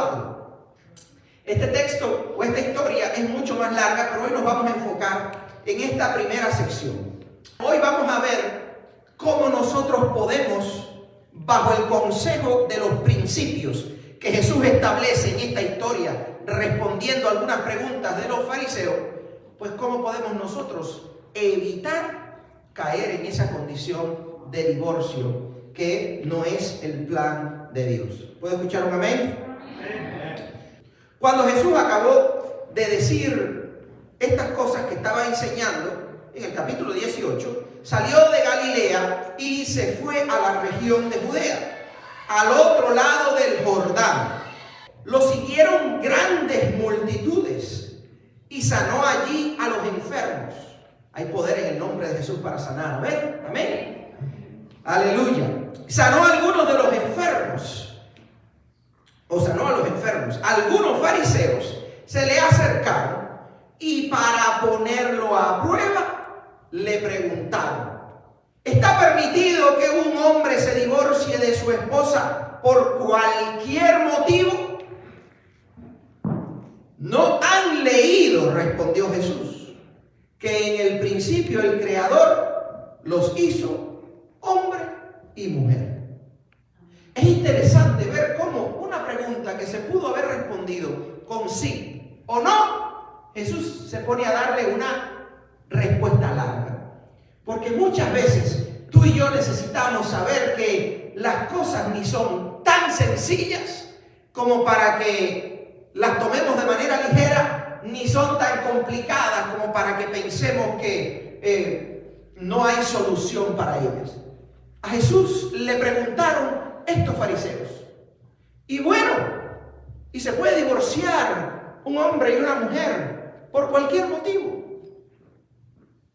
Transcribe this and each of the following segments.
parte. Este texto o esta historia es mucho más larga, pero hoy nos vamos a enfocar en esta primera sección. Hoy vamos a ver cómo nosotros podemos, bajo el consejo de los principios que Jesús establece en esta historia, respondiendo a algunas preguntas de los fariseos, pues cómo podemos nosotros evitar caer en esa condición de divorcio que no es el plan de Dios. ¿Puedo escuchar un amén? Cuando Jesús acabó de decir estas cosas que estaba enseñando en el capítulo 18, salió de Galilea y se fue a la región de Judea, al otro lado del Jordán. Lo siguieron grandes multitudes y sanó allí a los enfermos. Hay poder en el nombre de Jesús para sanar. ¿Amén? Amén. Aleluya. Sanó a algunos de los enfermos. Sanó a los enfermos. Algunos fariseos se le acercaron y para ponerlo a prueba le preguntaron: ¿está permitido que un hombre se divorcie de su esposa por cualquier motivo? ¿No han leído, respondió Jesús, que en el principio el Creador los hizo hombre y mujer? Es interesante ver cómo una pregunta que se pudo haber respondido con sí o no, Jesús se pone a darle una respuesta larga. Porque muchas veces tú y yo necesitamos saber que las cosas ni son tan sencillas como para que las tomemos de manera ligera, ni son tan complicadas como para que pensemos que no hay solución para ellas. A Jesús le preguntaron estos fariseos: y bueno, ¿y se puede divorciar un hombre y una mujer por cualquier motivo?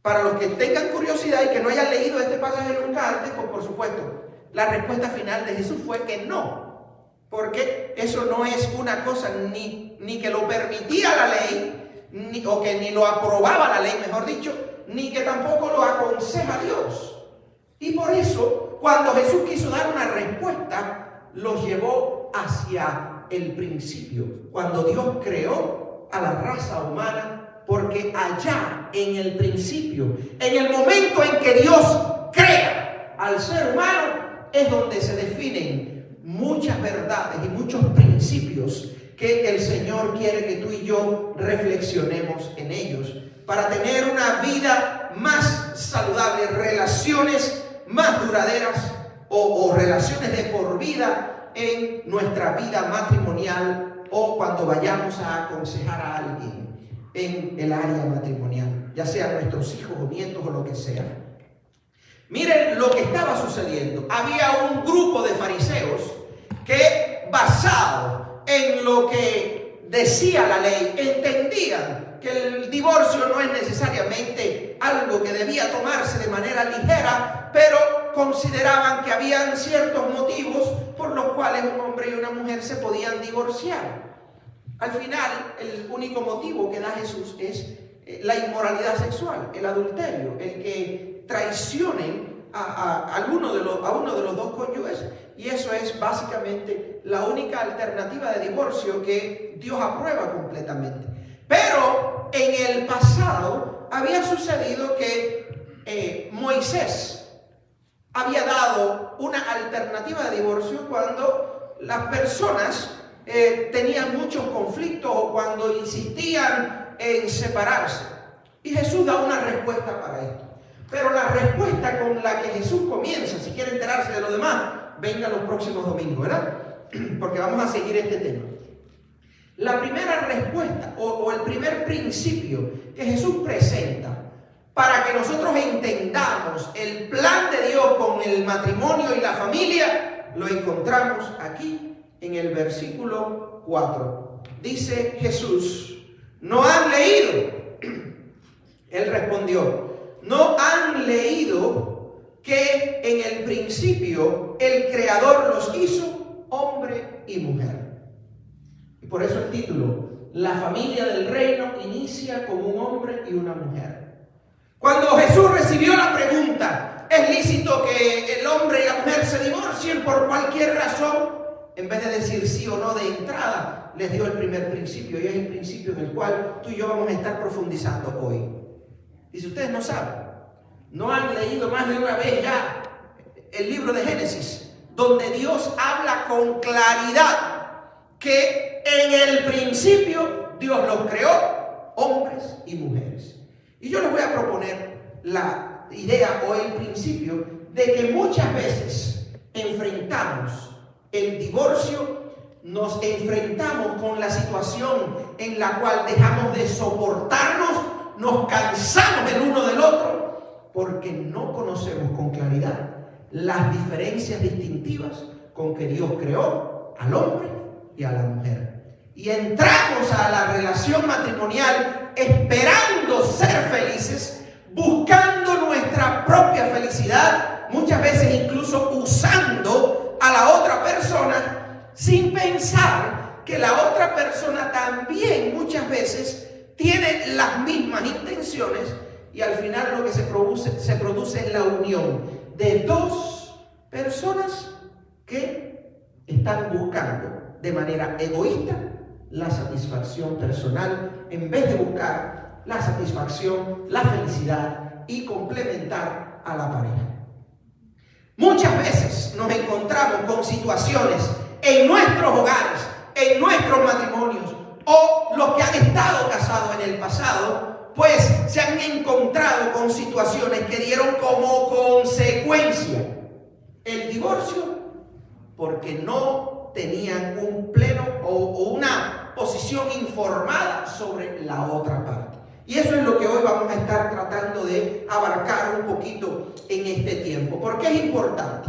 Para los que tengan curiosidad y que no hayan leído este pasaje nunca antes, pues por supuesto, la respuesta final de Jesús fue que no, porque eso no es una cosa ni que lo permitía la ley, o que ni lo aprobaba la ley, mejor dicho, ni que tampoco lo aconseja Dios. Y por eso, cuando Jesús quiso dar una respuesta, los llevó hacia el principio, cuando Dios creó a la raza humana, porque allá en el principio, en el momento en que Dios crea al ser humano, es donde se definen muchas verdades y muchos principios que el Señor quiere que tú y yo reflexionemos en ellos, para tener una vida más saludable, relaciones más duraderas o relaciones de por vida en nuestra vida matrimonial, o cuando vayamos a aconsejar a alguien en el área matrimonial, ya sea nuestros hijos o nietos o lo que sea. Miren lo que estaba sucediendo. Había un grupo de fariseos que, basado en lo que decía la ley, entendían que el divorcio no es necesariamente algo que debía tomarse de manera ligera, pero consideraban que habían ciertos motivos por los cuales un hombre y una mujer se podían divorciar. Al final, el único motivo que da Jesús es la inmoralidad sexual, el adulterio, el que traicionen a uno de los dos cónyuges, y eso es básicamente la única alternativa de divorcio que Dios aprueba completamente. Pero en el pasado había sucedido que Moisés había dado una alternativa de divorcio cuando las personas tenían muchos conflictos o cuando insistían en separarse. Y Jesús da una respuesta para esto. Pero la respuesta con la que Jesús comienza, si quiere enterarse de lo demás, venga los próximos domingos, ¿verdad? Porque vamos a seguir este tema. La primera respuesta o el primer principio que Jesús presenta para que nosotros entendamos el plan de Dios con el matrimonio y la familia, lo encontramos aquí en el versículo 4. Dice Jesús: ¿no han leído? Él respondió: ¿no han leído que en el principio el Creador los hizo hombre y mujer? Y por eso el título: la familia del reino inicia con un hombre y una mujer. Cuando Jesús recibió la pregunta, ¿es lícito que el hombre y la mujer se divorcien por cualquier razón? en vez de decir sí o no de entrada, les dio el primer principio, y es el principio en el cual tú y yo vamos a estar profundizando hoy. Y si ustedes no saben, no han leído más de una vez ya el libro de Génesis, donde Dios habla con claridad que en el principio Dios los creó, hombres y mujeres. Y yo les voy a proponer la idea o el principio de que muchas veces enfrentamos el divorcio, nos enfrentamos con la situación en la cual dejamos de soportarnos, nos cansamos el uno del otro, porque no conocemos con claridad las diferencias distintivas con que Dios creó al hombre y a la mujer. Y entramos a la relación matrimonial esperando ser felices, buscando nuestra propia felicidad, muchas veces incluso usando a la otra persona sin pensar que la otra persona también muchas veces tiene las mismas intenciones, y al final lo que se produce es la unión de dos personas que están buscando de manera egoísta la satisfacción personal en vez de buscar la satisfacción, la felicidad y complementar a la pareja. Muchas veces nos encontramos con situaciones en nuestros hogares, en nuestros matrimonios, o los que han estado casados en el pasado, pues se han encontrado con situaciones que dieron como consecuencia el divorcio, porque no tenían un pleno o una posición informada sobre la otra parte. Y eso es lo que hoy vamos a estar tratando de abarcar un poquito en este tiempo. Porque es importante,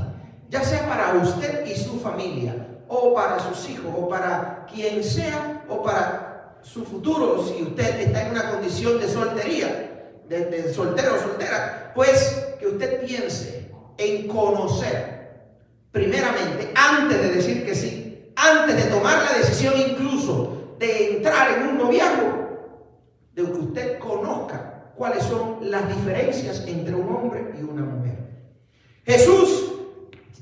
ya sea para usted y su familia, o para sus hijos, o para quien sea, o para su futuro, si usted está en una condición de soltería, de soltero o soltera, pues que usted piense en conocer primeramente, antes de decir que sí, antes de tomar la decisión incluso de entrar en un noviazgo, de que usted conozca cuáles son las diferencias entre un hombre y una mujer. Jesús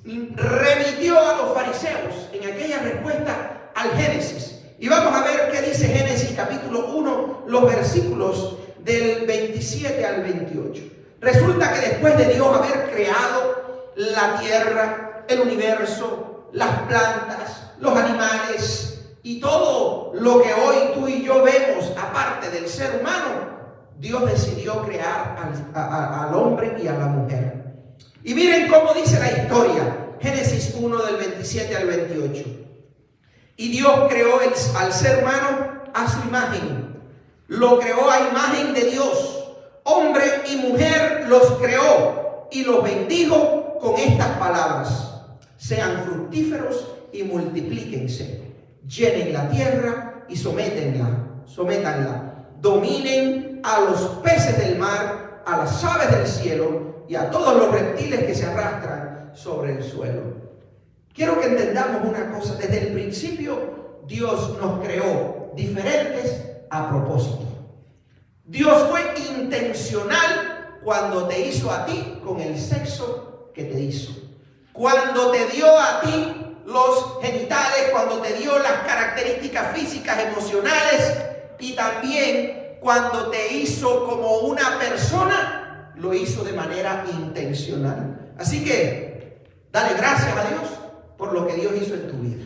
remitió a los fariseos en aquella respuesta al Génesis. Y vamos a ver qué dice Génesis capítulo 1, los versículos del 27 al 28. Resulta que después de Dios haber creado la tierra, el universo, las plantas, los animales y todo lo que hoy tú y yo vemos aparte del ser humano, Dios decidió crear al hombre y a la mujer. Y miren cómo dice la historia, Génesis 1 del 27 al 28. Y Dios creó al ser humano a su imagen, lo creó a imagen de Dios, hombre y mujer los creó y los bendijo con estas palabras: sean fructíferos y multiplíquense, llenen la tierra y sométanla, dominen a los peces del mar, a las aves del cielo y a todos los reptiles que se arrastran sobre el suelo. Quiero que entendamos una cosa. Desde el principio Dios nos creó diferentes a propósito. Dios fue intencional cuando te hizo a ti con el sexo que te hizo, cuando te dio a ti los genitales, cuando te dio las características físicas, emocionales, y también cuando te hizo como una persona, lo hizo de manera intencional. Así que dale gracias a Dios por lo que Dios hizo en tu vida,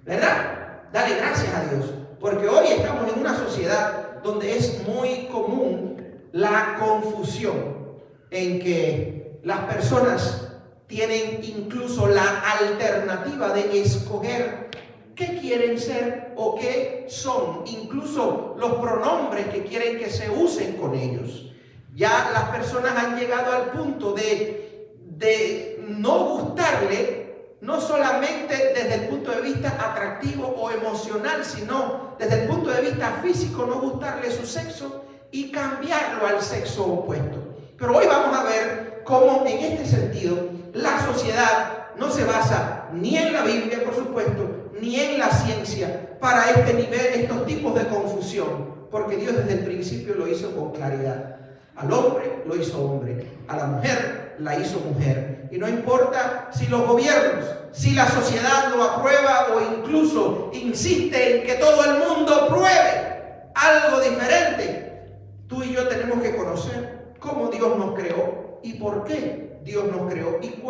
¿verdad? Dale gracias a Dios, porque hoy estamos en una sociedad donde es muy común la confusión en que las personas tienen incluso la alternativa de escoger qué quieren ser o qué son, incluso los pronombres que quieren que se usen con ellos. Ya las personas han llegado al punto de no gustarle, no solamente desde el punto de vista atractivo o emocional, sino desde el punto de vista físico, no gustarle su sexo y cambiarlo al sexo opuesto. Pero hoy vamos a ver cómo en este sentido la sociedad no se basa ni en la Biblia, por supuesto, ni en la ciencia para este nivel, estos tipos de confusión, porque Dios desde el principio lo hizo con claridad. Al hombre lo hizo hombre, a la mujer la hizo mujer. Y no importa si los gobiernos, si la sociedad lo aprueba o incluso insiste en que todo el mundo pruebe algo diferente, tú y yo tenemos que conocer cómo Dios nos creó y por qué Dios nos creó y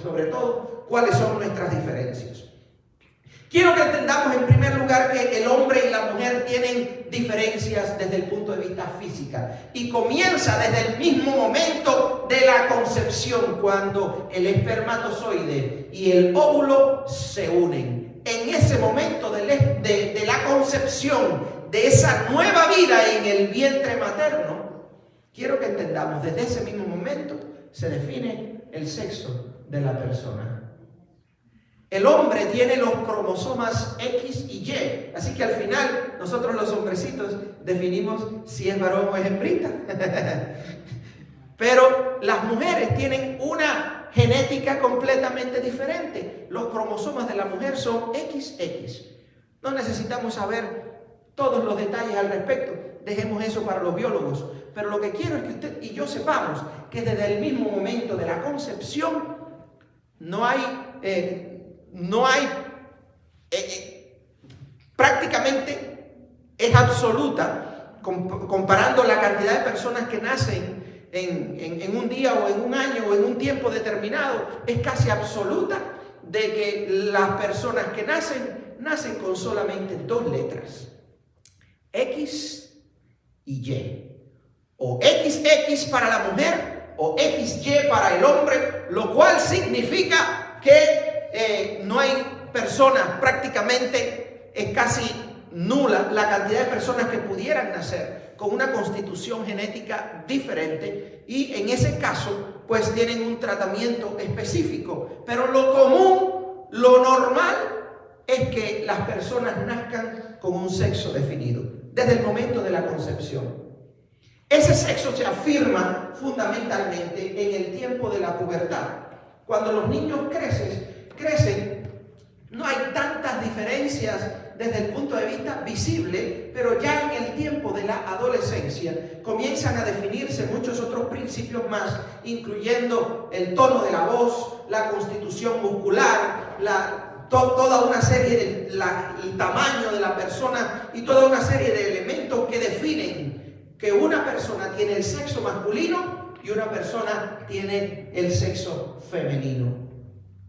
sobre todo, cuáles son nuestras diferencias. Quiero que entendamos en primer lugar que el hombre y la mujer tienen diferencias desde el punto de vista física y comienza desde el mismo momento de la concepción, cuando el espermatozoide y el óvulo se unen. En ese momento de la concepción de esa nueva vida en el vientre materno, quiero que entendamos, desde ese mismo momento se define el sexo de la persona. El hombre tiene los cromosomas X y Y, así que al final nosotros los hombrecitos definimos si es varón o es hembrita. Pero las mujeres tienen una genética completamente diferente. Los cromosomas de la mujer son XX. No necesitamos saber todos los detalles al respecto, dejemos eso para los biólogos. Pero lo que quiero es que usted y yo sepamos que desde el mismo momento de la concepción prácticamente es absoluta, comparando la cantidad de personas que nacen en un día o en un año o en un tiempo determinado, es casi absoluta de que las personas que nacen con solamente 2 letras, X y Y, o XX para la mujer o XY para el hombre, lo cual significa que no hay personas, prácticamente es casi nula la cantidad de personas que pudieran nacer con una constitución genética diferente, y en ese caso pues tienen un tratamiento específico. Pero lo común, lo normal es que las personas nazcan con un sexo definido desde el momento de la concepción. Ese sexo se afirma fundamentalmente en el tiempo de la pubertad. Cuando los niños crecen, no hay tantas diferencias desde el punto de vista visible, pero ya en el tiempo de la adolescencia comienzan a definirse muchos otros principios más, incluyendo el tono de la voz, la constitución muscular, toda una serie el tamaño de la persona y toda una serie de elementos que definen que una persona tiene el sexo masculino y una persona tiene el sexo femenino.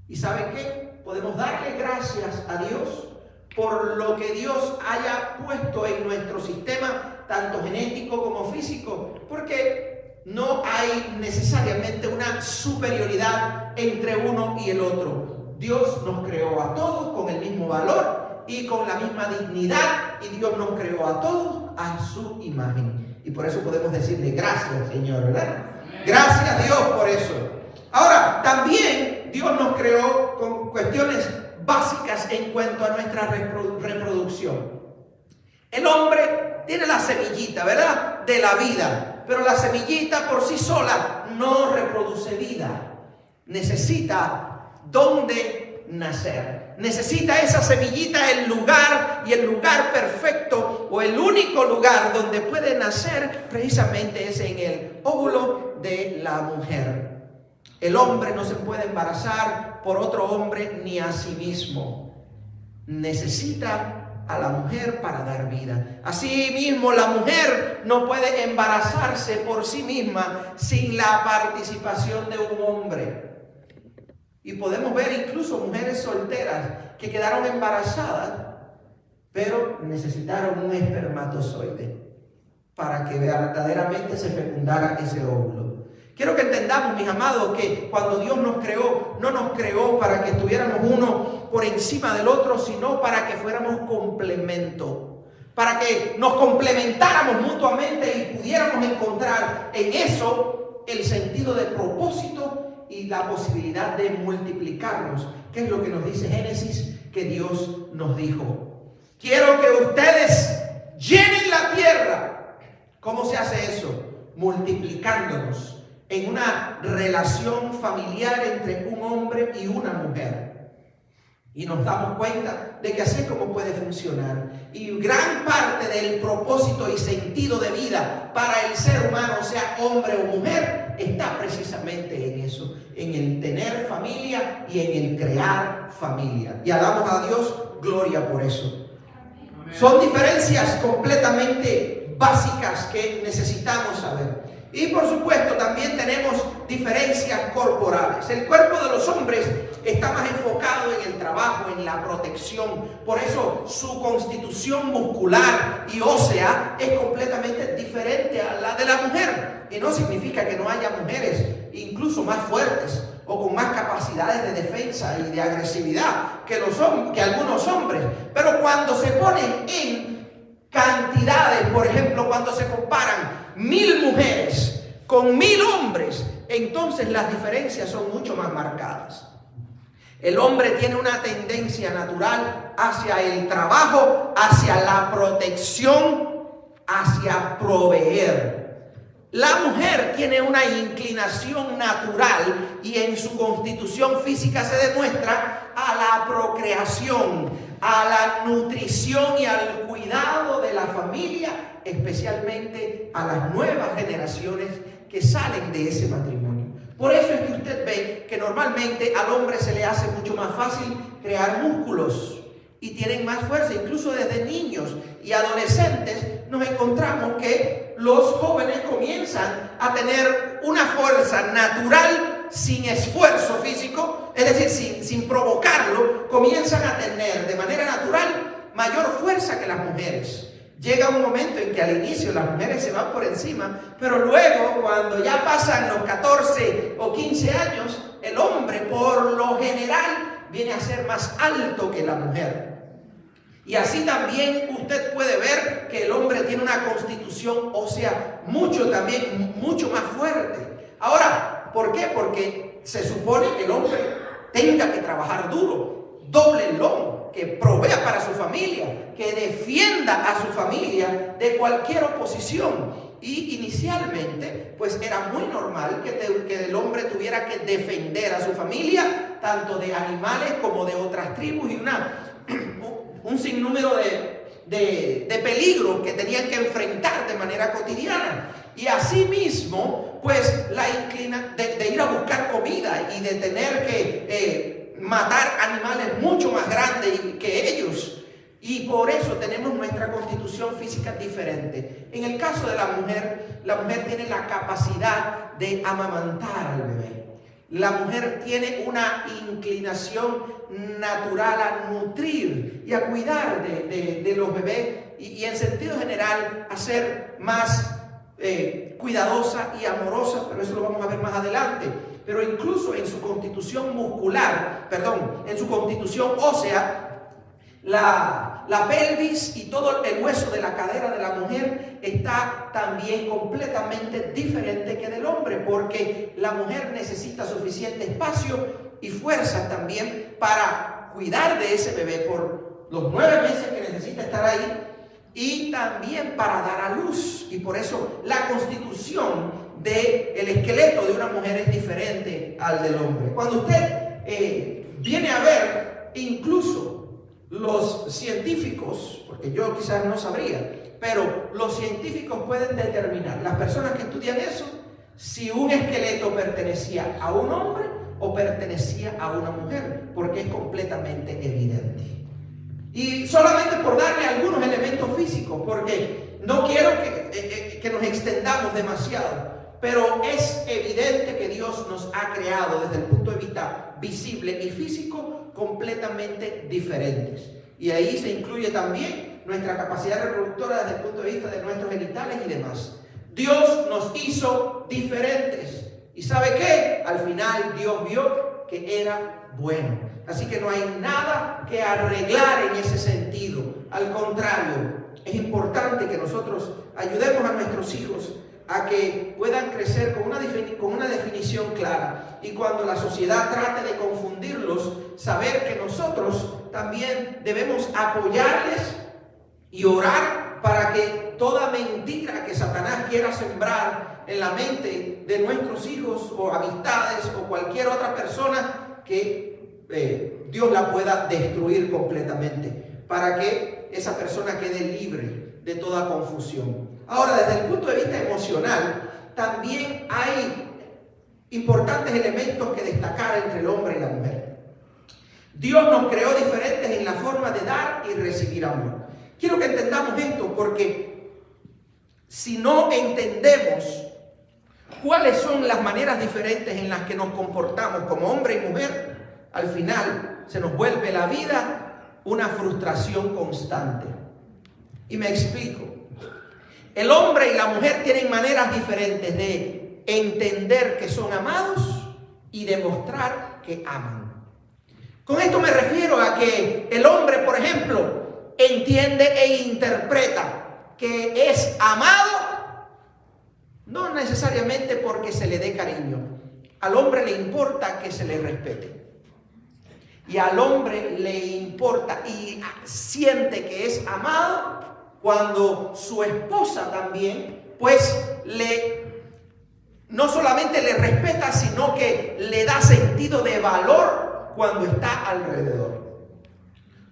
¿Y saben qué? Podemos darle gracias a Dios por lo que Dios haya puesto en nuestro sistema, tanto genético como físico, porque no hay necesariamente una superioridad entre uno y el otro. Dios nos creó a todos con el mismo valor y con la misma dignidad, y Dios nos creó a todos a su imagen. Y por eso podemos decirle gracias, Señor, ¿verdad? Gracias a Dios por eso. Ahora, también Dios nos creó con cuestiones básicas en cuanto a nuestra reproducción. El hombre tiene la semillita, ¿verdad?, de la vida, pero la semillita por sí sola no reproduce vida. Necesita dónde nacer. Necesita esa semillita el lugar, y el lugar perfecto o el único lugar donde puede nacer precisamente es en el óvulo de la mujer. El hombre no se puede embarazar por otro hombre ni a sí mismo. Necesita a la mujer para dar vida. Asimismo, la mujer no puede embarazarse por sí misma sin la participación de un hombre. Y podemos ver incluso mujeres solteras que quedaron embarazadas, pero necesitaron un espermatozoide para que verdaderamente se fecundara ese óvulo. Quiero que entendamos, mis amados, que cuando Dios nos creó, no nos creó para que estuviéramos uno por encima del otro, sino para que fuéramos complemento, para que nos complementáramos mutuamente y pudiéramos encontrar en eso el sentido de propósito y la posibilidad de multiplicarnos, que es lo que nos dice Génesis, que Dios nos dijo. Quiero que ustedes llenen la tierra. ¿Cómo se hace eso? Multiplicándonos en una relación familiar entre un hombre y una mujer. Y nos damos cuenta de que así es como puede funcionar. Y gran parte del propósito y sentido de vida para el ser humano, sea hombre o mujer, está precisamente en eso, en el tener familia y en el crear familia. Y damos a Dios gloria por eso. Son diferencias completamente básicas que necesitamos saber. Y por supuesto también tenemos diferencias corporales. El cuerpo de los hombres está más enfocado en el trabajo, en la protección. Por eso su constitución muscular y ósea es completamente diferente a la de la mujer. Y no significa que no haya mujeres incluso más fuertes o con más capacidades de defensa y de agresividad que algunos hombres. Pero cuando se ponen en cantidades, por ejemplo, cuando se comparan 1000 mujeres con 1000 hombres, entonces las diferencias son mucho más marcadas. El hombre tiene una tendencia natural hacia el trabajo, hacia la protección, hacia proveer. La mujer tiene una inclinación natural y en su constitución física se demuestra a la procreación, a la nutrición y al cuidado de la familia, especialmente a las nuevas generaciones que salen de ese matrimonio. Por eso es que usted ve que normalmente al hombre se le hace mucho más fácil crear músculos y tienen más fuerza. Incluso desde niños y adolescentes nos encontramos que los jóvenes comienzan a tener una fuerza natural sin esfuerzo físico, es decir, sin provocarlo, comienzan a tener de manera natural mayor fuerza que las mujeres. Llega un momento en que al inicio las mujeres se van por encima, pero luego cuando ya pasan los 14 o 15 años, el hombre por lo general viene a ser más alto que la mujer. Y así también usted puede ver que el hombre tiene una constitución ósea mucho más fuerte. Ahora, ¿por qué? Porque se supone que el hombre tenga que trabajar duro, doble el lomo, que provea para su familia, que defienda a su familia de cualquier oposición. Y inicialmente, pues era muy normal que el hombre tuviera que defender a su familia, tanto de animales como de otras tribus, y un sinnúmero de peligros que tenían que enfrentar de manera cotidiana. Y asimismo, pues la inclina de ir a buscar comida y de tener que matar animales mucho más grandes que ellos. Y por eso tenemos nuestra constitución física diferente. En el caso de la mujer tiene la capacidad de amamantar al bebé. La mujer tiene una inclinación natural a nutrir y a cuidar de los bebés y en sentido general a ser más cuidadosa y amorosa, pero eso lo vamos a ver más adelante. Pero incluso en su constitución en su constitución ósea, la pelvis y todo el hueso de la cadera de la mujer está también completamente diferente que del hombre, porque la mujer necesita suficiente espacio y fuerza también para cuidar de ese bebé por los 9 meses que necesita estar ahí y también para dar a luz. Y por eso la constitución del esqueleto de una mujer es diferente al del hombre. Cuando usted viene a ver, incluso los científicos, porque yo quizás no sabría, pero los científicos pueden determinar, las personas que estudian eso, si un esqueleto pertenecía a un hombre o pertenecía a una mujer, porque es completamente evidente. Y solamente por darle algunos elementos físicos, porque no quiero que nos extendamos demasiado, pero es evidente que Dios nos ha creado desde el punto de vista visible y físico completamente diferentes. Y ahí se incluye también nuestra capacidad reproductora desde el punto de vista de nuestros genitales y demás. Dios nos hizo diferentes. ¿Y sabe qué? Al final Dios vio que era bueno. Así que no hay nada que arreglar en ese sentido. Al contrario, es importante que nosotros ayudemos a nuestros hijos a que puedan crecer con una definición clara. Y cuando la sociedad trate de confundirlos, saber que nosotros también debemos apoyarles y orar para que toda mentira que Satanás quiera sembrar en la mente de nuestros hijos o amistades o cualquier otra persona, que Dios la pueda destruir completamente, para que esa persona quede libre de toda confusión. Ahora, desde el punto de vista emocional, también hay importantes elementos que destacar entre el hombre y la mujer. Dios nos creó diferentes en la forma de dar y recibir amor. Quiero que entendamos esto porque si no entendemos cuáles son las maneras diferentes en las que nos comportamos como hombre y mujer, al final se nos vuelve la vida una frustración constante. Y me explico. El hombre y la mujer tienen maneras diferentes de entender que son amados y demostrar que aman. Con esto me refiero a que el hombre, por ejemplo, entiende e interpreta que es amado, no necesariamente porque se le dé cariño. Al hombre le importa que se le respete. Y al hombre le importa y siente que es amado cuando su esposa también, pues no solamente le respeta, sino que le da sentido de valor cuando está alrededor.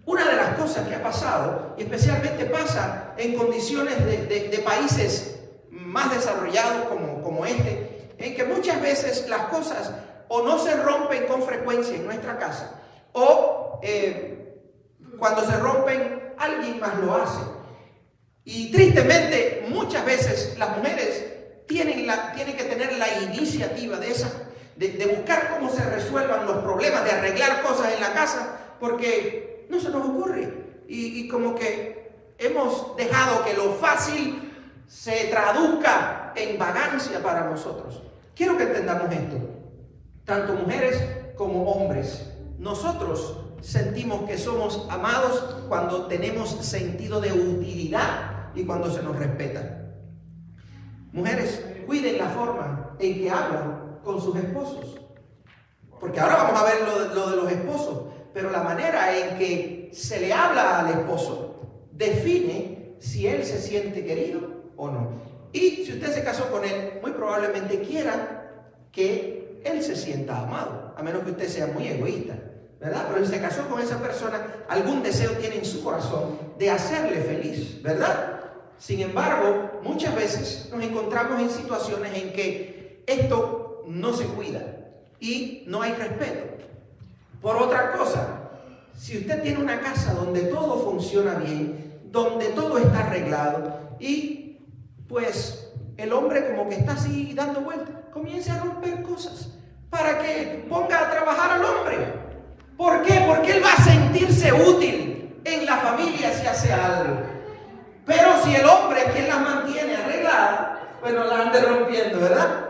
Una de las cosas que ha pasado, y especialmente pasa en condiciones de países más desarrollados como este, en que muchas veces las cosas o no se rompen con frecuencia en nuestra casa, o cuando se rompen, alguien más lo hace. Y tristemente, muchas veces las mujeres tienen que tener la iniciativa de buscar cómo se resuelvan los problemas, de arreglar cosas en la casa, porque no se nos ocurre. Y como que hemos dejado que lo fácil se traduzca en vagancia para nosotros. Quiero que entendamos esto. Tanto mujeres como hombres, nosotros sentimos que somos amados cuando tenemos sentido de utilidad y cuando se nos respeta. Mujeres, cuiden la forma en que hablan con sus esposos. Porque ahora vamos a ver lo de los esposos. Pero la manera en que se le habla al esposo define si él se siente querido o no. Y si usted se casó con él, muy probablemente quiera que él se sienta amado, a menos que usted sea muy egoísta, ¿verdad? Pero si se casó con esa persona, algún deseo tiene en su corazón de hacerle feliz, ¿verdad? Sin embargo, muchas veces nos encontramos en situaciones en que esto no se cuida y no hay respeto. Por otra cosa, si usted tiene una casa donde todo funciona bien, donde todo está arreglado y pues el hombre como que está así dando vueltas, comience a romper cosas para que ponga a trabajar al hombre. ¿Por qué? Porque él va a sentirse útil en la familia si hace algo. Pero si el hombre es quien las mantiene arregladas, pues no las ande rompiendo, ¿verdad?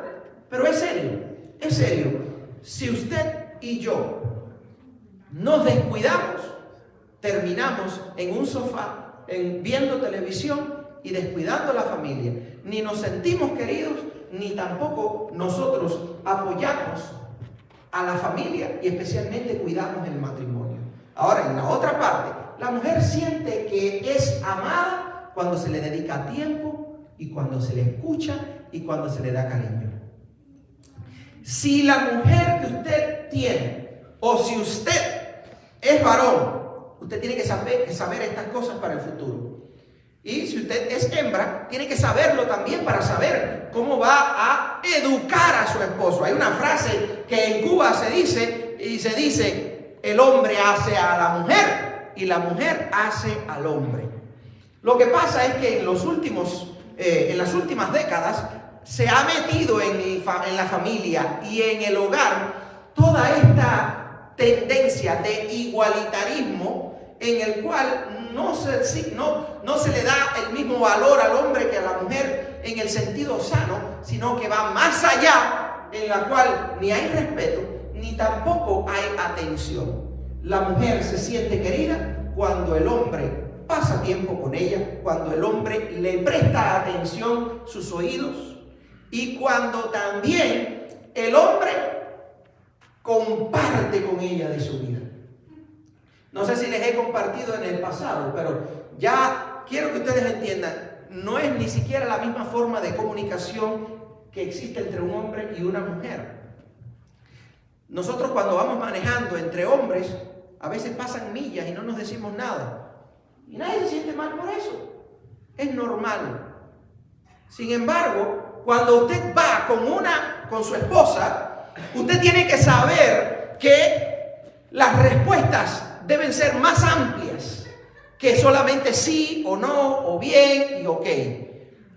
Pero es serio, es serio. Si usted y yo nos descuidamos, terminamos en un sofá, viendo televisión y descuidando a la familia. Ni nos sentimos queridos, ni tampoco nosotros apoyamos a la familia y especialmente cuidamos el matrimonio. Ahora, en la otra parte, la mujer siente que es amada cuando se le dedica tiempo y cuando se le escucha y cuando se le da cariño. Si la mujer que usted tiene, o si usted es varón, usted tiene que saber estas cosas para el futuro. Y si usted es hembra, tiene que saberlo también para saber cómo va a educar a su esposo. Hay una frase que en Cuba se dice, el hombre hace a la mujer y la mujer hace al hombre. Lo que pasa es que en las últimas décadas se ha metido en la familia y en el hogar toda esta tendencia de igualitarismo en el cual no se le da el mismo valor al hombre que a la mujer en el sentido sano, sino que va más allá, en la cual ni hay respeto ni tampoco hay atención. La mujer se siente querida cuando el hombre pasa tiempo con ella, cuando el hombre le presta atención, sus oídos, y cuando también el hombre comparte con ella de su vida. No sé si les he compartido en el pasado, pero ya quiero que ustedes entiendan, no es ni siquiera la misma forma de comunicación que existe entre un hombre y una mujer. Nosotros cuando vamos manejando entre hombres, a veces pasan millas y no nos decimos nada. Y nadie se siente mal por eso. Es normal. Sin embargo, cuando usted va con su esposa Usted tiene que saber que las respuestas deben ser más amplias que solamente sí o no, o bien y ok.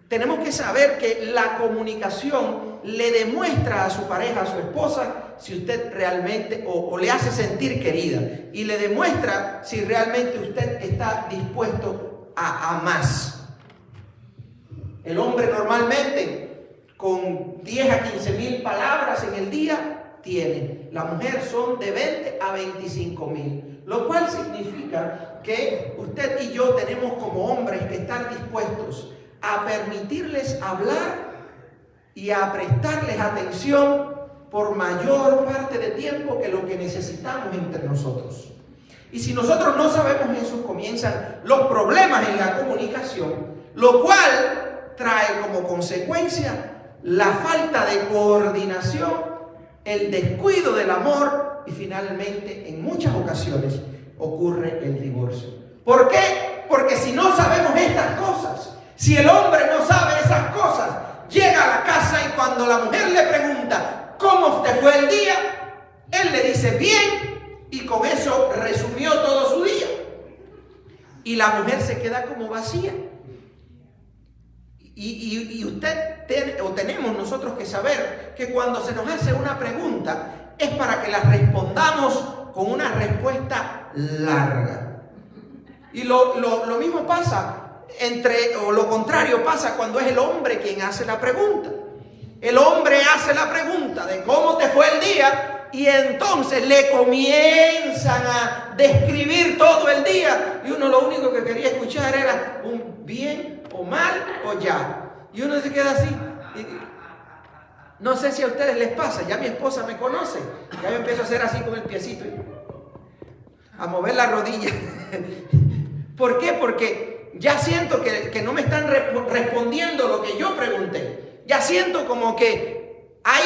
Tenemos que saber que la comunicación le demuestra a su pareja, a su esposa, si usted realmente o le hace sentir querida. Y le demuestra si realmente usted está dispuesto a más. El hombre normalmente con 10 a 15 mil palabras en el día tiene. La mujer son de 20 a 25 mil. Lo cual significa que usted y yo tenemos como hombres que estar dispuestos a permitirles hablar y a prestarles atención por mayor parte de tiempo que lo que necesitamos entre nosotros. Y si nosotros no sabemos eso, comienzan los problemas en la comunicación, lo cual trae como consecuencia la falta de coordinación, el descuido del amor y finalmente en muchas ocasiones ocurre el divorcio. ¿Por qué? Porque si no sabemos estas cosas, si el hombre no sabe esas cosas, llega a la casa y cuando la mujer le pregunta ¿cómo te fue el día?, él le dice bien y con eso resumió todo su día. Y la mujer se queda como vacía. Y usted tenemos nosotros que saber que cuando se nos hace una pregunta es para que la respondamos con una respuesta larga. Y lo mismo pasa o lo contrario pasa cuando es el hombre quien hace la pregunta. El hombre hace la pregunta de cómo te fue el día y entonces le comienzan a describir todo el día y uno lo único que quería escuchar era un bien o mal o ya. Y uno se queda así. No sé si a ustedes les pasa, ya mi esposa me conoce, ya yo empiezo a hacer así con el piecito, a mover la rodilla. ¿Por qué? Porque ya siento que no me están respondiendo lo que yo pregunté. Ya siento como que hay,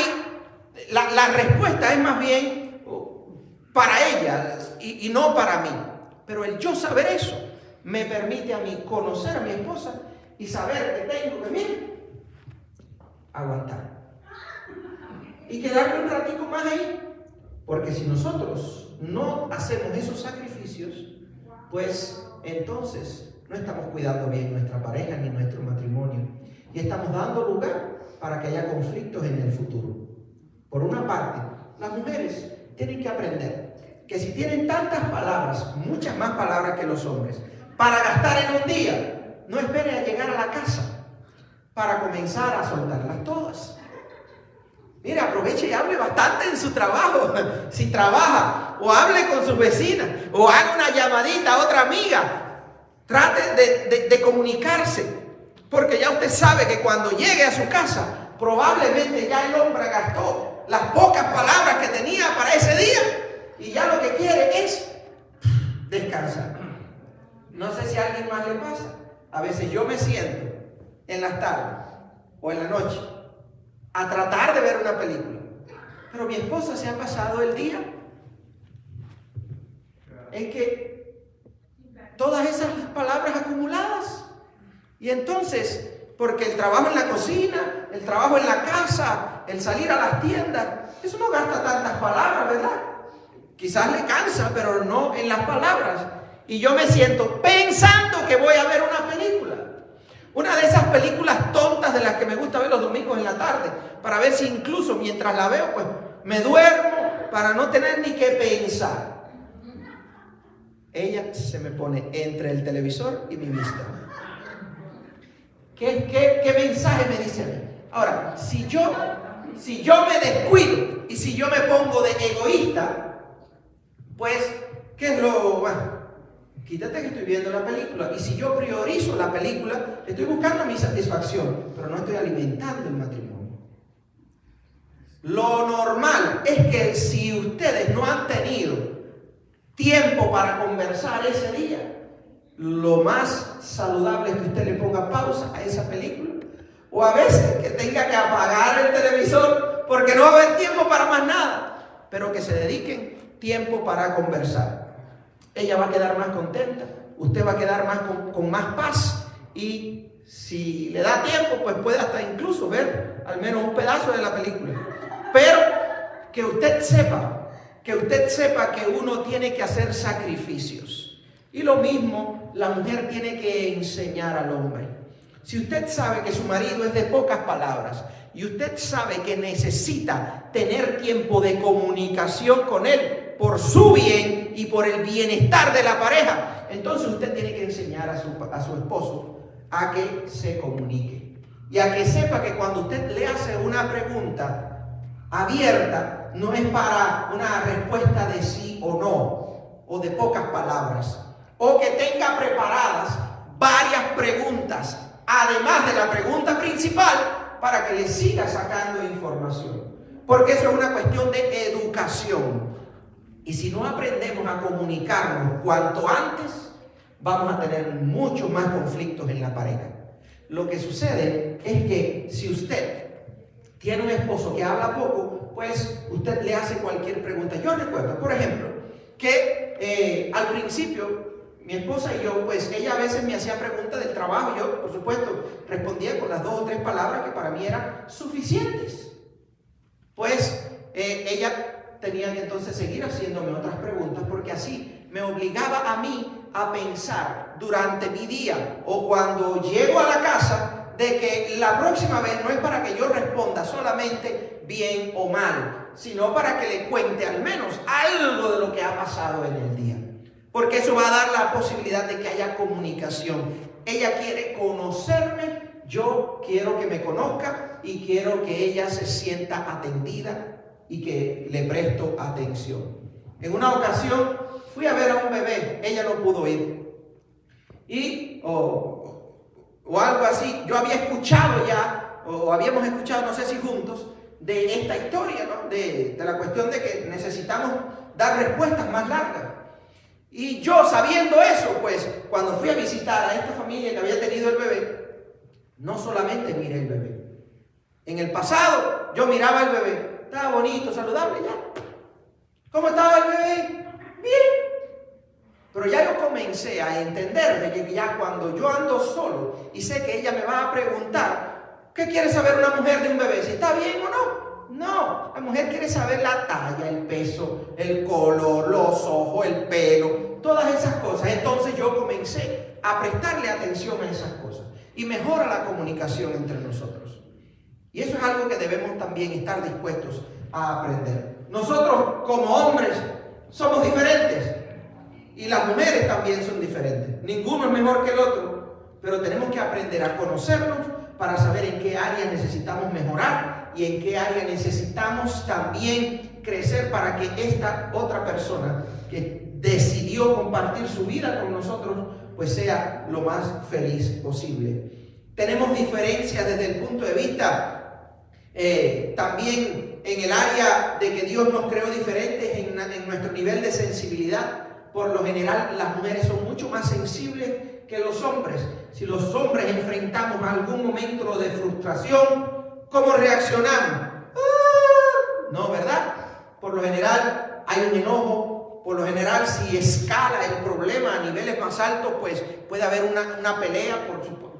la respuesta es más bien para ella y no para mí. Pero el yo saber eso me permite a mí conocer a mi esposa y saber que tengo que, miren, aguantar. Y quedarme un ratico más ahí. Porque si nosotros no hacemos esos sacrificios, pues entonces no estamos cuidando bien nuestra pareja ni nuestro matrimonio. Y estamos dando lugar para que haya conflictos en el futuro. Por una parte, las mujeres tienen que aprender que si tienen tantas palabras, muchas más palabras que los hombres, para gastar en un día, no esperen a llegar a la casa para comenzar a soltarlas todas. Mire, aproveche y hable bastante en su trabajo, si trabaja, o hable con sus vecinas, o haga una llamadita a otra amiga. Trate de comunicarse, porque ya usted sabe que cuando llegue a su casa, probablemente ya el hombre gastó las pocas palabras que tenía para ese día, y ya lo que quiere es descansar. No sé si a alguien más le pasa. A veces yo me siento en las tardes o en la noche a tratar de ver una película, pero mi esposa se ha pasado el día en que todas esas palabras acumuladas, y entonces, porque el trabajo en la cocina, el trabajo en la casa, el salir a las tiendas, eso no gasta tantas palabras, ¿verdad? Quizás le cansa, pero no en las palabras. Y yo me siento pensando que voy a ver una película. Una de esas películas tontas de las que me gusta ver los domingos en la tarde, para ver si incluso mientras la veo, pues me duermo para no tener ni que pensar. Ella se me pone entre el televisor y mi vista. ¿Qué mensaje me dice a mí? Ahora, si yo me descuido y si yo me pongo de egoísta, pues, ¿qué es lo bueno? Quítate que estoy viendo la película. Y si yo priorizo la película, estoy buscando mi satisfacción, pero no estoy alimentando el matrimonio. Lo normal es que si ustedes no han tenido tiempo para conversar ese día, lo más saludable es que usted le ponga pausa a esa película. O a veces que tenga que apagar el televisor porque no va a haber tiempo para más nada, pero que se dediquen tiempo para conversar. Ella va a quedar más contenta, usted va a quedar más con más paz, y si le da tiempo, pues puede hasta incluso ver al menos un pedazo de la película. Pero que usted sepa que uno tiene que hacer sacrificios. Y lo mismo la mujer tiene que enseñar al hombre. Si usted sabe que su marido es de pocas palabras y usted sabe que necesita tener tiempo de comunicación con él por su bien y por el bienestar de la pareja, entonces usted tiene que enseñar a su esposo a que se comunique y a que sepa que cuando usted le hace una pregunta abierta, no es para una respuesta de sí o no, o de pocas palabras, o que tenga preparadas varias preguntas, además de la pregunta principal, para que le siga sacando información. Porque eso es una cuestión de educación. Y si no aprendemos a comunicarnos cuanto antes, vamos a tener muchos más conflictos en la pareja. Lo que sucede es que si usted tiene un esposo que habla poco, pues usted le hace cualquier pregunta. Yo recuerdo, por ejemplo, que al principio mi esposa y yo, pues ella a veces me hacía preguntas del trabajo. Yo, por supuesto, respondía con las 2 o 3 palabras que para mí eran suficientes. Pues ella tenía que entonces seguir haciéndome otras preguntas, porque así me obligaba a mí a pensar durante mi día o cuando llego a la casa de que la próxima vez no es para que yo responda solamente bien o mal, sino para que le cuente al menos algo de lo que ha pasado en el día. Porque eso va a dar la posibilidad de que haya comunicación. Ella quiere conocerme, yo quiero que me conozca y quiero que ella se sienta atendida y que le presto atención. En una ocasión fui a ver a un bebé, ella no pudo ir. O algo así, yo había escuchado ya, o habíamos escuchado, no sé si juntos, de esta historia, ¿no? De la cuestión de que necesitamos dar respuestas más largas. Y yo, sabiendo eso, pues cuando fui a visitar a esta familia que había tenido el bebé, no solamente miré el bebé. En el pasado yo miraba el bebé, estaba bonito, saludable ya. ¿Cómo estaba el bebé? Bien. Pero ya yo comencé a entender de que ya cuando yo ando solo y sé que ella me va a preguntar, ¿qué quiere saber una mujer de un bebé? ¿Si está bien o no? No, la mujer quiere saber la talla, el peso, el color, los ojos, el pelo, todas esas cosas. Entonces yo comencé a prestarle atención a esas cosas y mejora la comunicación entre nosotros. Y eso es algo que debemos también estar dispuestos a aprender. Nosotros como hombres somos diferentes y las mujeres también son diferentes. Ninguno es mejor que el otro, pero tenemos que aprender a conocernos para saber en qué área necesitamos mejorar y en qué área necesitamos también crecer para que esta otra persona que decidió compartir su vida con nosotros, pues sea lo más feliz posible. Tenemos diferencias desde el punto de vista también en el área de que Dios nos creó diferentes en nuestro nivel de sensibilidad. Por lo general, las mujeres son mucho más sensibles que los hombres. Si los hombres enfrentamos algún momento de frustración, ¿cómo reaccionamos? No, ¿verdad? Por lo general hay un enojo. Por lo general, si escala el problema a niveles más altos, pues puede haber una pelea,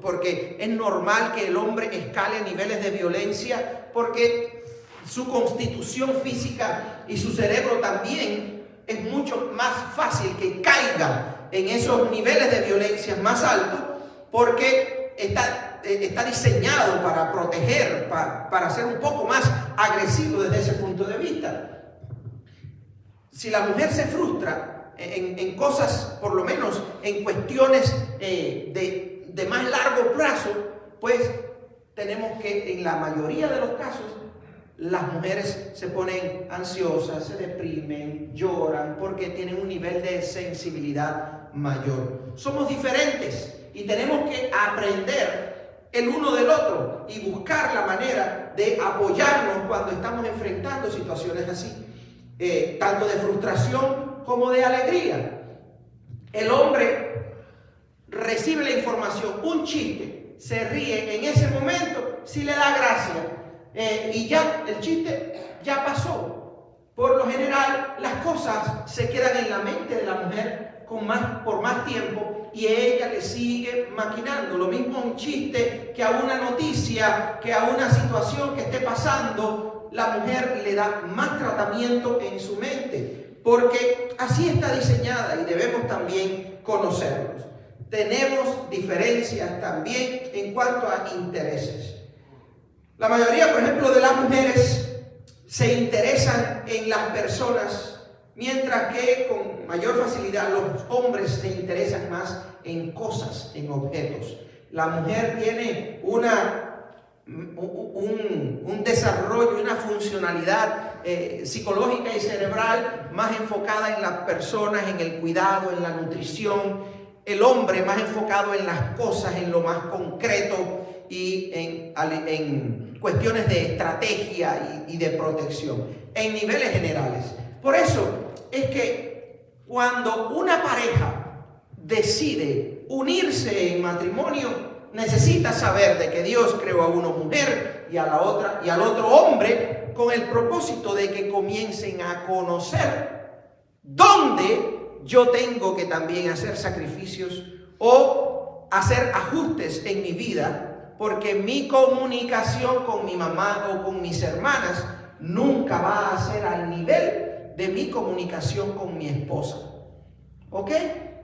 porque es normal que el hombre escale a niveles de violencia, porque su constitución física y su cerebro también es mucho más fácil que caiga en esos niveles de violencia más altos, porque está diseñado para proteger, para ser un poco más agresivo desde ese punto de vista. Si la mujer se frustra en cosas, por lo menos en cuestiones de más largo plazo, pues tenemos que, en la mayoría de los casos, las mujeres se ponen ansiosas, se deprimen, lloran, porque tienen un nivel de sensibilidad mayor. Somos diferentes y tenemos que aprender el uno del otro y buscar la manera de apoyarnos cuando estamos enfrentando situaciones así, tanto de frustración como de alegría. El hombre recibe la información, un chiste, se ríe en ese momento, si le da gracia. Y ya el chiste ya pasó. Por lo general, las cosas se quedan en la mente de la mujer por más tiempo y ella le sigue maquinando. Lo mismo un chiste que a una noticia, que a una situación que esté pasando, la mujer le da más tratamiento en su mente, porque así está diseñada y debemos también conocerlos. Tenemos diferencias también en cuanto a intereses. La mayoría, por ejemplo, de las mujeres se interesan en las personas, mientras que con mayor facilidad los hombres se interesan más en cosas, en objetos. La mujer tiene un desarrollo, una funcionalidad psicológica y cerebral más enfocada en las personas, en el cuidado, en la nutrición. El hombre más enfocado en las cosas, en lo más concreto y en cuestiones de estrategia y de protección, en niveles generales. Por eso es que cuando una pareja decide unirse en matrimonio, necesita saber de que Dios creó a una mujer y a la otra y al otro hombre con el propósito de que comiencen a conocer dónde yo tengo que también hacer sacrificios o hacer ajustes en mi vida, porque mi comunicación con mi mamá o con mis hermanas nunca va a ser al nivel de mi comunicación con mi esposa. ¿Ok?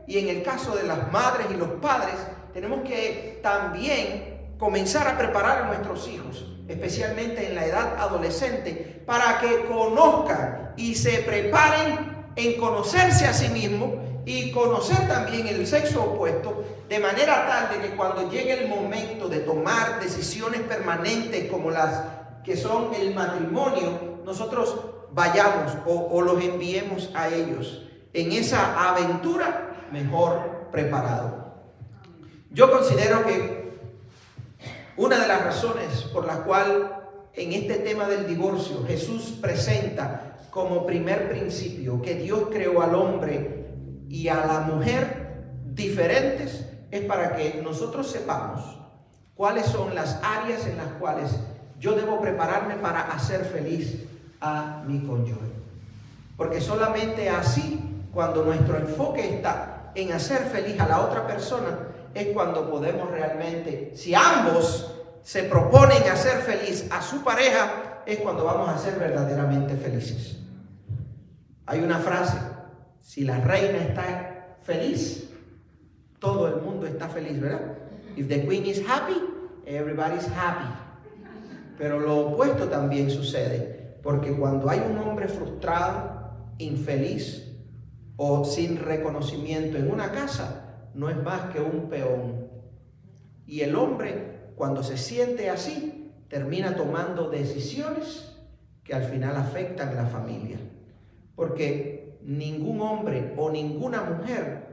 Y en el caso de las madres y los padres, tenemos que también comenzar a preparar a nuestros hijos, especialmente en la edad adolescente, para que conozcan y se preparen en conocerse a sí mismos y conocer también el sexo opuesto, de manera tal de que cuando llegue el momento de tomar decisiones permanentes como las que son el matrimonio, nosotros vayamos o los enviemos a ellos en esa aventura mejor preparados. Yo considero que una de las razones por la cual en este tema del divorcio Jesús presenta como primer principio que Dios creó al hombre y a la mujer diferentes es para que nosotros sepamos cuáles son las áreas en las cuales yo debo prepararme para hacer feliz a mi cónyuge. Porque solamente así, cuando nuestro enfoque está en hacer feliz a la otra persona, es cuando podemos realmente, si ambos se proponen hacer feliz a su pareja, es cuando vamos a ser verdaderamente felices. Hay una frase: si la reina está feliz, todo el mundo está feliz, ¿verdad? If the queen is happy, everybody's happy. Pero lo opuesto también sucede, porque cuando hay un hombre frustrado, infeliz o sin reconocimiento en una casa, no es más que un peón. Y el hombre, cuando se siente así, termina tomando decisiones que al final afectan a la familia. Porque ningún hombre o ninguna mujer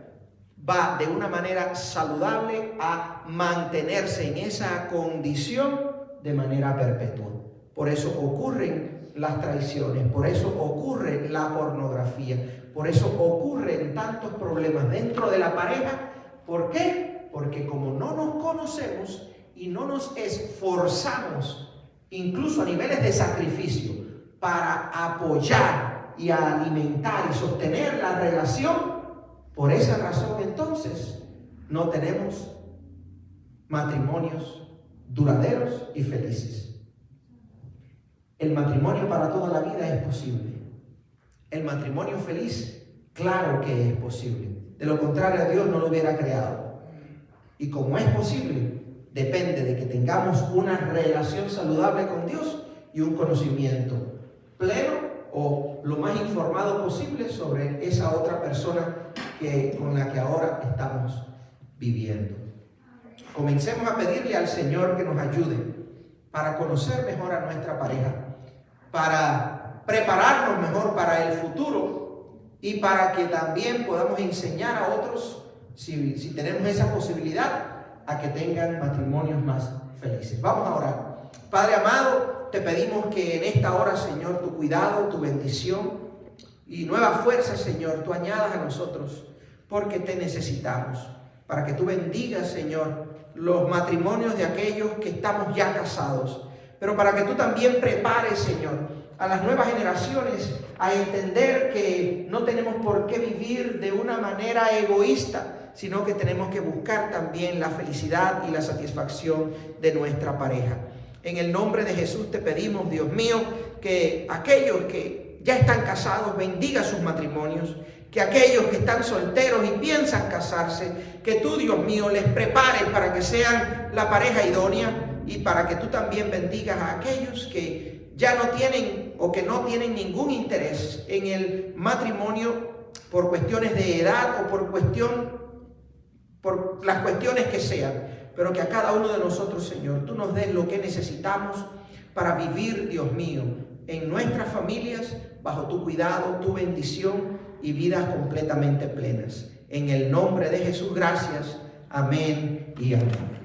va de una manera saludable a mantenerse en esa condición de manera perpetua. Por eso ocurren las traiciones, por eso ocurre la pornografía, por eso ocurren tantos problemas dentro de la pareja. ¿Por qué? Porque como no nos conocemos y no nos esforzamos, incluso a niveles de sacrificio, para apoyar y alimentar y sostener la relación, por esa razón entonces no tenemos matrimonios duraderos y felices. El matrimonio para toda la vida es posible. El matrimonio feliz, claro que es posible. De lo contrario, Dios no lo hubiera creado. Y como es posible, depende de que tengamos una relación saludable con Dios y un conocimiento pleno o lo más informado posible sobre esa otra persona con la que ahora estamos viviendo. Comencemos a pedirle al Señor que nos ayude para conocer mejor a nuestra pareja, para prepararnos mejor para el futuro y para que también podamos enseñar a otros, si tenemos esa posibilidad, a que tengan matrimonios más felices. Vamos a orar. Padre amado, te pedimos que en esta hora, Señor, tu cuidado, tu bendición y nueva fuerza, Señor, tú añadas a nosotros, porque te necesitamos, para que tú bendigas, Señor, los matrimonios de aquellos que estamos ya casados, pero para que tú también prepares, Señor, a las nuevas generaciones a entender que no tenemos por qué vivir de una manera egoísta, sino que tenemos que buscar también la felicidad y la satisfacción de nuestra pareja. En el nombre de Jesús te pedimos, Dios mío, que aquellos que ya están casados bendiga sus matrimonios, que aquellos que están solteros y piensan casarse, que tú, Dios mío, les prepares para que sean la pareja idónea, y para que tú también bendigas a aquellos que ya no tienen o que no tienen ningún interés en el matrimonio por cuestiones de edad o por las cuestiones que sean, pero que a cada uno de nosotros, Señor, tú nos des lo que necesitamos para vivir, Dios mío, en nuestras familias, bajo tu cuidado, tu bendición y vidas completamente plenas. En el nombre de Jesús, gracias. Amén y amén.